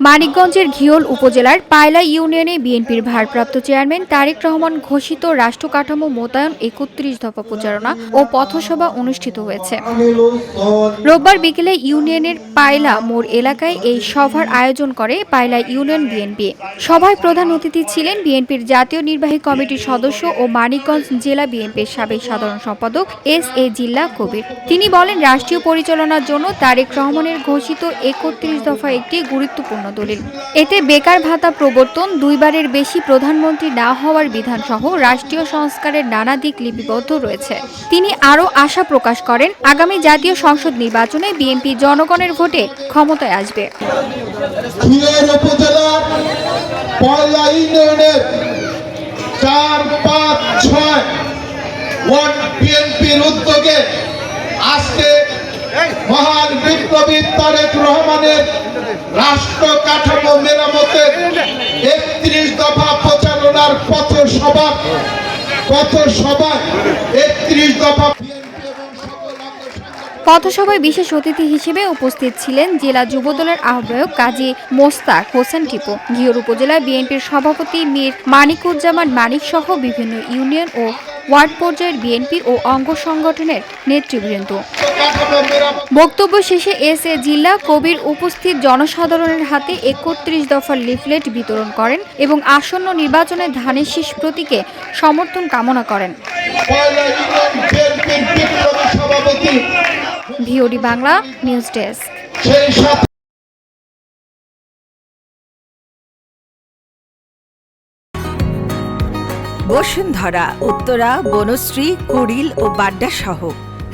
মানিকগঞ্জের ঘিওল উপজেলার পায়লা ইউনিয়নে বিএনপির ভারপ্রাপ্ত চেয়ারম্যান তারেক রহমান ঘোষিত রাষ্ট্রকাঠামো মোতায়েন ৩১ দফা প্রচারণা ও পথসভা অনুষ্ঠিত হয়েছে। রোববার বিকেলে ইউনিয়নের পায়লা মোড় এলাকায় এই সভার আয়োজন করে পায়লা ইউনিয়ন বিএনপি। সভায় প্রধান অতিথি ছিলেন বিএনপির জাতীয় নির্বাহী কমিটির সদস্য ও মানিকগঞ্জ জেলা বিএনপির সাবেক সাধারণ সম্পাদক এস.এ. জিল্লা কবির। তিনি বলেন, রাষ্ট্রীয় পরিচালনার জন্য তারেক রহমানের ঘোষিত ৩১ দফা একটি গুরুত্বপূর্ণ দলিল। এতে বেকার ভাতা প্রবর্তন, দুইবারের বেশি প্রধানমন্ত্রী না হওয়ার বিধান সহ রাষ্ট্রীয় সংস্কারের নানা দিক লিপিবদ্ধ রয়েছে। তিনি আরও আশা প্রকাশ করেন, আগামী জাতীয় সংসদ নির্বাচনে বিএনপি জনগণের ভোটে ক্ষমতায় আসবে। উদ্যোগে আজকে মহান বিপ্লবী তারেক রহমানের রাষ্ট্র কাঠামো মেরামতের ৩১ দফা প্রচারণার পথসভায় ৩১ দফা। পথসভায় বিশেষ অতিথি হিসেবে উপস্থিত ছিলেন জেলা যুবদলের আহ্বায়ক কাজী মোস্তাক হোসেন টিপু, ঘিওর উপজেলা বিএনপির সভাপতি মীর মানিকুজ্জামান মানিক সহ বিভিন্ন ইউনিয়ন ও ওয়ার্ড পর্যায়ের বিএনপি ও অঙ্গ সংগঠনের নেতৃবৃন্দ। বক্তব্য শেষে এস.এ. জিল্লা কবির উপস্থিত জনসাধারণের হাতে ৩১ দফার লিফলেট বিতরণ করেন এবং আসন্ন নির্বাচনে ধানের শীষ প্রতীকে সমর্থন কামনা করেন। VOD Bangla news desk. Bashundhara, Uttara, Banasree, Kuril ও বাড্ডা সহ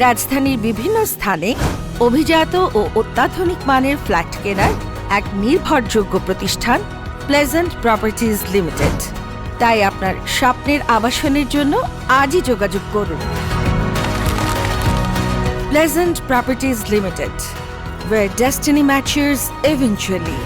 রাজধানীর বিভিন্ন স্থানে অভিজাত ও অত্যাধুনিক মানের ফ্ল্যাট কেনার এক নির্ভরযোগ্য প্রতিষ্ঠান প্লেজেন্ট প্রপার্টিজ লিমিটেড। তাই আপনার স্বপ্নের আবাসনের জন্য আজই যোগাযোগ করুন। Pleasant Properties Limited, where destiny matches eventually.